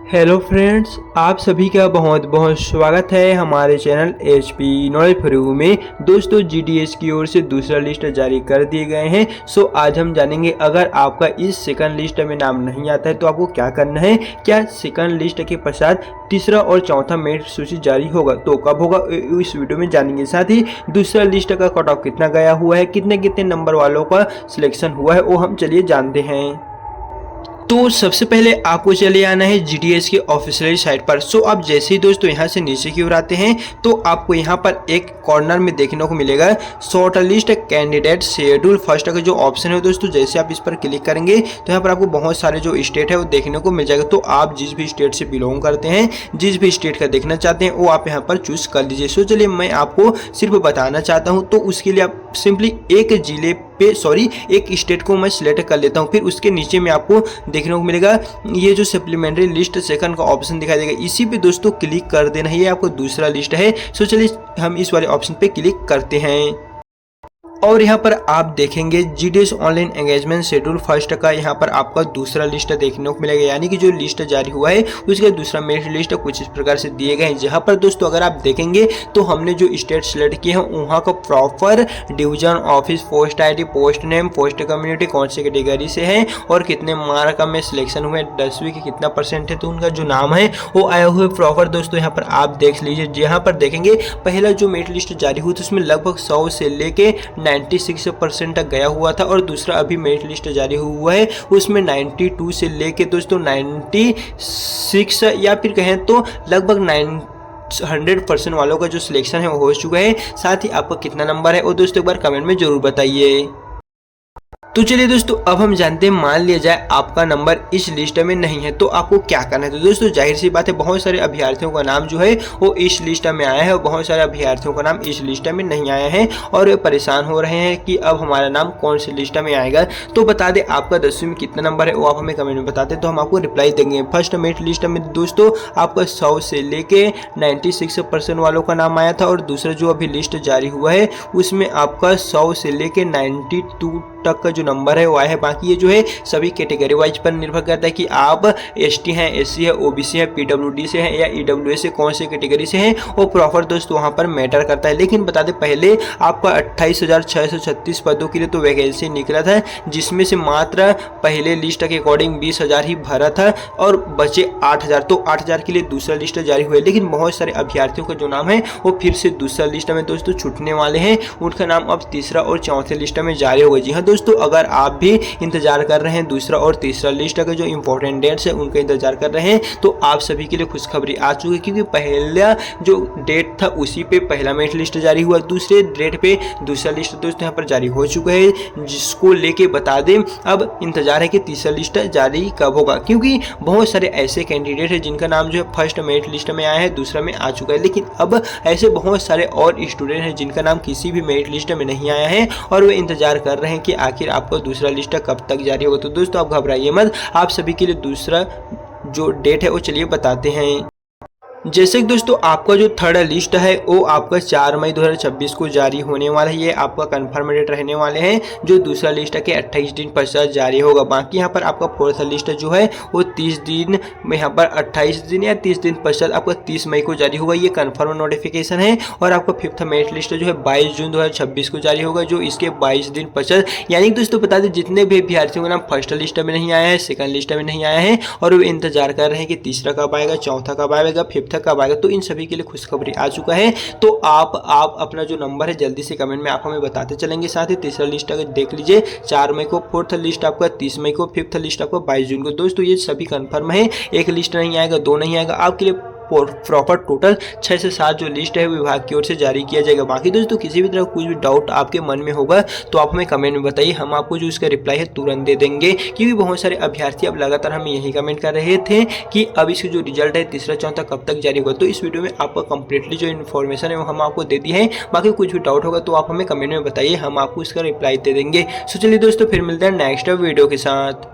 Hello friends, आप सभी का बहुत बहुत स्वागत है हमारे channel HP knowledge for you में। दोस्तों, GDS की ओर से दूसरा लिस्ट जारी कर दिए गए हैं। सो आज हम जानेंगे अगर आपका इस सेकंड लिस्ट में नाम नहीं आता है तो आपको क्या करना है। क्या सेकंड लिस्ट के पश्चात तीसरा और चौथा मेरिट सूची जारी होगा, तो कब होगा इस वीडियो में जानेंगे। साथ ही दूसरा लिस्ट का कट ऑफ कितना गया हुआ है, कितने कितने नंबर वालों का सिलेक्शन हुआ है, वो हम चलिए जानते हैं। तो सबसे पहले आपको चले आना है GDS के ऑफिशियल साइट पर। सो आप जैसे ही दोस्तों यहाँ से नीचे की ओर आते हैं तो आपको यहाँ पर एक कॉर्नर में देखने को मिलेगा short list candidate schedule first का जो ऑप्शन है दोस्तों, जैसे आप इस पर क्लिक करेंगे तो यहाँ पर आपको बहुत सारे जो स्टेट है वो देखने को मिल जाएगा। तो आप जिस भी स्टेट से बिलोंग करते हैं, जिस भी स्टेट का देखना चाहते हैं, वो आप यहाँ पर चूज कर लीजिए। सो चलिए मैं आपको सिर्फ बताना चाहता हूँ, तो उसके लिए आप सिंपली एक जिले एक स्टेट को मैं सिलेक्ट कर लेता हूं। फिर उसके नीचे में आपको देखने को मिलेगा ये जो सप्लीमेंट्री लिस्ट सेकंड का ऑप्शन दिखाई देगा, इसी पे दोस्तों क्लिक कर देना है। ये आपको दूसरा लिस्ट है। सो चलिए हम इस वाले ऑप्शन पे क्लिक करते हैं और यहाँ पर आप देखेंगे GDS online engagement schedule first का यहाँ पर आपका दूसरा लिस्ट देखने को मिलेगा, यानी कि जो लिस्ट जारी हुआ है उसका दूसरा मेरिट लिस्ट कुछ इस प्रकार से दिए गए हैं। जहाँ पर दोस्तों अगर आप देखेंगे तो हमने जो स्टेट सिलेक्ट किए हैं वहाँ का proper division, office, post ID, post name, post community कौन सी कैटेगरी से है और कितने मार्क में सिलेक्शन हुए, 10वीं के कितना परसेंट है, तो उनका जो नाम है वो आया हुआ है प्रॉपर। दोस्तों यहाँ पर आप देख लीजिए, जहाँ पर देखेंगे पहला जो मेरिट लिस्ट जारी हुई थी उसमें लगभग 100 से लेके 96% तक गया हुआ था और दूसरा अभी मेरिट लिस्ट जारी हुआ है उसमें 92 से लेके दोस्तों 96 या फिर कहें तो लगभग 100% वालों का जो सिलेक्शन है वो हो चुका है। साथ ही आपका कितना नंबर है वो दोस्तों एक बार कमेंट में जरूर बताइए। तो चलिए दोस्तों अब हम जानते हैं, मान लिया जाए आपका नंबर इस लिस्ट में नहीं है तो आपको क्या करना है। तो दोस्तों जाहिर सी बात है, बहुत सारे अभ्यर्थियों का नाम जो है वो इस लिस्ट में आया है और बहुत सारे अभ्यर्थियों का नाम इस लिस्ट में नहीं आया है और वे परेशान हो रहे हैं कि अब हमारा नाम कौन सी लिस्ट में आएगा। तो बता दें आपका 10वीं में कितना नंबर है वो आप हमें कमेंट में बताते तो हम आपको रिप्लाई देंगे। फर्स्ट मेरिट लिस्ट में दोस्तों आपका 100 से लेके 96% वालों का नाम आया था और दूसरा जो अभी लिस्ट जारी हुआ है उसमें आपका 100 से लेके 92 तक का जो नंबर है वो आया है। बाकी ये जो है सभी कैटेगरी वाइज पर निर्भर करता है कि आप ST हैं, SC है, OBC है, PWD से हैं या EWS से कौन सी कैटेगरी से हैं, वो प्रॉपर दोस्तों वहाँ पर मैटर करता है। लेकिन बता दें पहले आपका 28,636 पदों के लिए तो वैकेंसी निकला था, जिसमें से मात्र पहले लिस्ट के अकॉर्डिंग 20,000 ही भरा था और बचे 8,000। तो 8,000 के लिए दूसरा लिस्ट जारी हुआ है। लेकिन बहुत सारे अभ्यर्थियों का जो नाम है वो फिर से दूसरा लिस्ट में दोस्तों छूटने वाले हैं, उनका नाम अब तीसरा और चौथे लिस्ट में जारी होगा। जी हाँ दोस्तों, अगर आप भी इंतजार कर रहे हैं दूसरा और तीसरा लिस्ट का जो इंपॉर्टेंट डेट्स है उनका इंतजार कर रहे हैं तो आप सभी के लिए खुशखबरी आ चुकी है, क्योंकि पहला जो डेट था उसी पे पहला मेरिट लिस्ट जारी हुआ, दूसरे डेट पे दूसरा लिस्ट दोस्तों यहाँ पर जारी हो चुका है, जिसको लेके बता दें अब इंतजार है कि तीसरा लिस्ट जारी कब होगा। क्योंकि बहुत सारे ऐसे कैंडिडेट है जिनका नाम जो है फर्स्ट मेरिट लिस्ट में आया है, दूसरा में आ चुका है, लेकिन अब ऐसे बहुत सारे और स्टूडेंट हैं जिनका नाम किसी भी मेरिट लिस्ट में नहीं आया है और वे इंतजार कर रहे हैं कि आखिर आपका दूसरा लिस्ट कब तक जारी होगा। तो दोस्तों आप घबराइए मत, आप सभी के लिए दूसरा जो डेट है वो चलिए बताते हैं। जैसे कि दोस्तों आपका जो थर्ड लिस्ट है वो आपका 4 मई 2026 को जारी होने वाला है, ये आपका कंफर्म डेट रहने वाले हैं, जो दूसरा लिस्ट के 28 दिन पश्चात जारी होगा। बाकी यहाँ पर आपका फोर्थ लिस्ट जो है वो 30 दिन में, यहाँ पर 28 दिन या 30 दिन पश्चात आपका 30 मई को जारी होगा, ये कंफर्म नोटिफिकेशन है। और आपका फिफ्थ मेरिट लिस्ट जो है 22 जून 2026 को जारी होगा, जो इसके 22 दिन पश्चात। यानी कि दोस्तों बता दें जितने भी अभ्यर्थियों का नाम फर्स्ट लिस्ट में नहीं आया है, सेकंड लिस्ट में नहीं आया है और वो इंतजार कर रहे हैं कि तीसरा कब आएगा, चौथा कब आएगा, फिफ्थ कब आएगा, तो इन सभी के लिए खुशखबरी आ चुका है। तो आप अपना जो नंबर है जल्दी से कमेंट में आप हमें बताते चलेंगे। साथ ही तीसरा लिस्ट अगर देख लीजिए 4 मई को, फोर्थ लिस्ट आपका 30 मई को, फिफ्थ लिस्ट आपका 22 जून को। दोस्तों ये सभी कंफर्म है, एक लिस्ट नहीं आएगा, 2 नहीं आएगा, आपके लिए प्रॉपर टोटल 6 से 7 जो लिस्ट है विभाग की ओर से जारी किया जाएगा। बाकी दोस्तों किसी भी तरह कुछ भी डाउट आपके मन में होगा तो आप हमें कमेंट में बताइए, हम आपको जो इसका रिप्लाई है तुरंत दे देंगे। क्योंकि बहुत सारे अभ्यर्थी अब लगातार हमें यही कमेंट कर रहे थे कि अब इसकी जो रिजल्ट है तीसरा चौथा कब तक जारी होगा। तो इस वीडियो में आपका कंप्लीटली जो इन्फॉर्मेशन है वो हम आपको दे दी है। बाकी कुछ भी डाउट होगा तो आप हमें कमेंट में बताइए, हम आपको इसका रिप्लाई दे देंगे। सो चलिए दोस्तों फिर मिलते हैं नेक्स्ट वीडियो के साथ।